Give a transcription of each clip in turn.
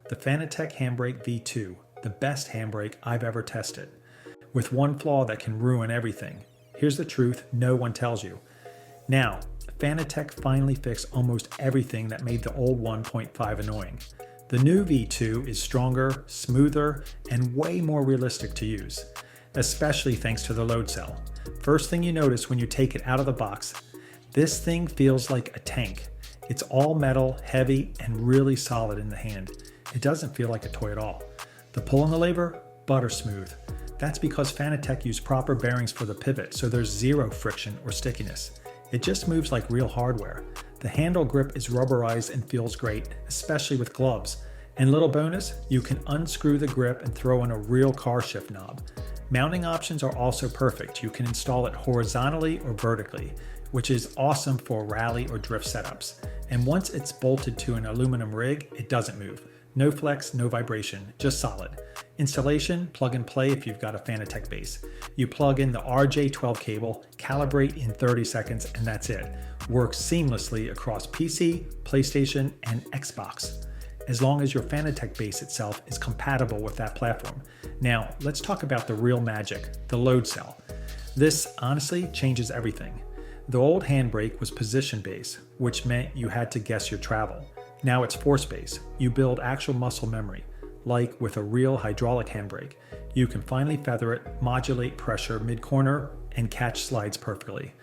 the Fanatec Handbrake V2, the best handbrake I've ever tested, with one flaw that can ruin everything. Here's the truth no one tells you. Now, Fanatec finally fixed almost everything that made the old 1.5 annoying. The new V2 is stronger, smoother, and way more realistic to use, especially thanks to the load cell. First thing you notice when you take it out of the box, this thing feels like a tank. It's all metal, heavy, and really solid in the hand. It doesn't feel like a toy at all. The pull on the lever, butter smooth. That's because Fanatec used proper bearings for the pivot, so there's zero friction or stickiness. It just moves like real hardware. The handle grip is rubberized and feels great, especially with gloves. And little bonus, you can unscrew the grip and throw in a real car shift knob. Mounting options are also perfect. You can install it horizontally or vertically, which is awesome for rally or drift setups. And once it's bolted to an aluminum rig, it doesn't move. No flex, no vibration, just solid. Installation, plug and play if you've got a Fanatec base. You plug in the RJ12 cable, calibrate in 30 seconds, and that's it. Works seamlessly across PC, PlayStation, and Xbox, as long as your Fanatec base itself is compatible with that platform. Now, let's talk about the real magic, the load cell. This honestly changes everything. The old handbrake was position-based, which meant you had to guess your travel. Now it's force-based. You build actual muscle memory. Like with a real hydraulic handbrake, you can finally feather it, modulate pressure mid-corner, and catch slides perfectly.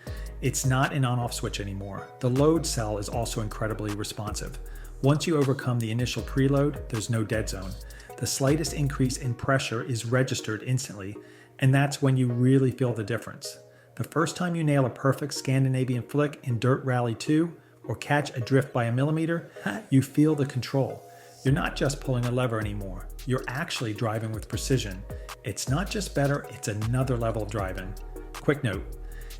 It's not an on-off switch anymore. The load cell is also incredibly responsive. Once you overcome the initial preload, there's no dead zone. The slightest increase in pressure is registered instantly, and that's when you really feel the difference. The first time you nail a perfect Scandinavian flick in Dirt Rally 2, or catch a drift by a millimeter, you feel the control. You're not just pulling a lever anymore. You're actually driving with precision. It's not just better, it's another level of driving. Quick note,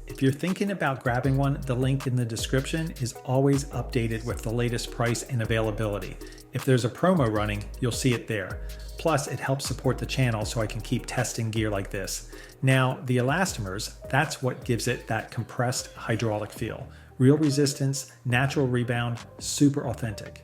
if you're thinking about grabbing one, the link in the description is always updated with the latest price and availability. If there's a promo running, you'll see it there. Plus, it helps support the channel so I can keep testing gear like this. Now, the elastomers, that's what gives it that compressed hydraulic feel. Real resistance, natural rebound, super authentic.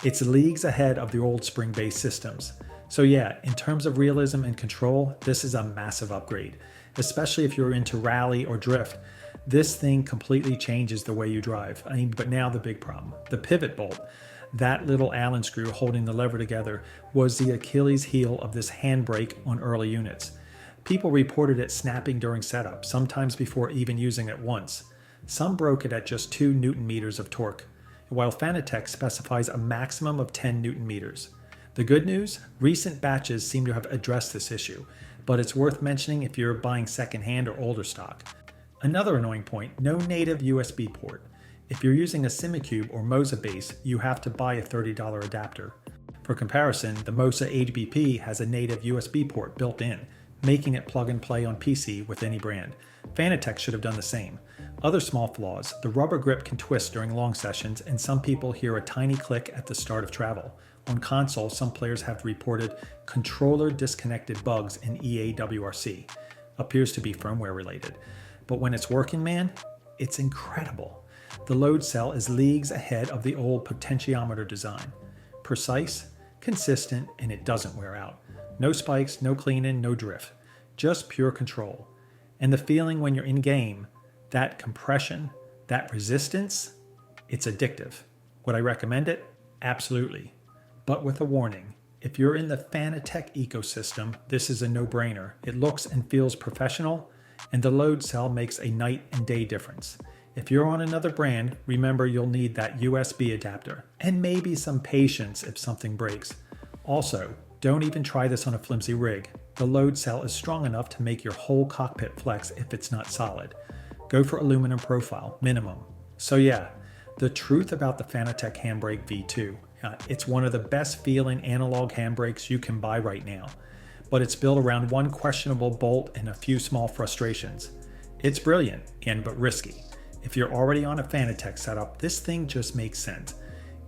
It's leagues ahead of the old spring-based systems. So yeah, in terms of realism and control, this is a massive upgrade, especially if you're into rally or drift. This thing completely changes the way you drive. But now the big problem, the pivot bolt. That little Allen screw holding the lever together was the Achilles heel of this handbrake on early units. People reported it snapping during setup, sometimes before even using it once. Some broke it at just 2 Newton meters of torque, while Fanatec specifies a maximum of 10 Newton meters. The good news, recent batches seem to have addressed this issue, but it's worth mentioning if you're buying secondhand or older stock. Another annoying point, no native USB port. If you're using a Simicube or Moza base, you have to buy a $30 adapter. For comparison, the Moza HBP has a native USB port built in, making it plug and play on PC with any brand. Fanatec should have done the same. Other small flaws, the rubber grip can twist during long sessions, and some people hear a tiny click at the start of travel. On console, some players have reported controller disconnected bugs in EAWRC. Appears to be firmware related. But when it's working, man, it's incredible. The load cell is leagues ahead of the old potentiometer design. Precise, consistent, and it doesn't wear out. No spikes, no cleaning, no drift. Just pure control. And the feeling when you're in game, that compression, that resistance, it's addictive. Would I recommend it? Absolutely. But with a warning, if you're in the Fanatec ecosystem, this is a no-brainer. It looks and feels professional, and the load cell makes a night and day difference. If you're on another brand, remember you'll need that USB adapter, and maybe some patience if something breaks. Also, don't even try this on a flimsy rig. The load cell is strong enough to make your whole cockpit flex if it's not solid. Go for aluminum profile, minimum. So yeah, the truth about the Fanatec Handbrake V2. It's one of the best feeling analog handbrakes you can buy right now, but it's built around one questionable bolt and a few small frustrations. It's brilliant, but risky. If you're already on a Fanatec setup, this thing just makes sense.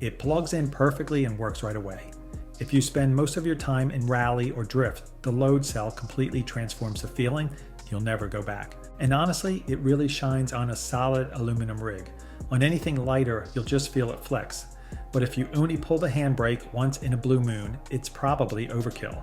It plugs in perfectly and works right away. If you spend most of your time in rally or drift, the load cell completely transforms the feeling. You'll never go back. And honestly, it really shines on a solid aluminum rig. On anything lighter, you'll just feel it flex. But if you only pull the handbrake once in a blue moon, it's probably overkill.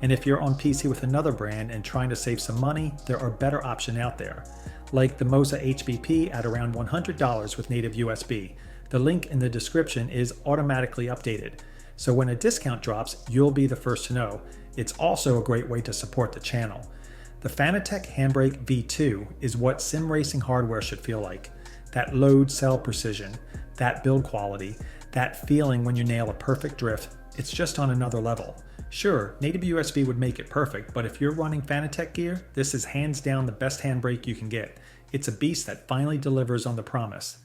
And if you're on PC with another brand and trying to save some money, there are better options out there, like the Moza HBP at around $100 with native USB. The link in the description is automatically updated, so when a discount drops, you'll be the first to know. It's also a great way to support the channel. The Fanatec Handbrake V2 is what sim racing hardware should feel like. That load cell precision, that build quality, that feeling when you nail a perfect drift, it's just on another level. Sure, native USB would make it perfect, but if you're running Fanatec gear, this is hands down the best handbrake you can get. It's a beast that finally delivers on the promise.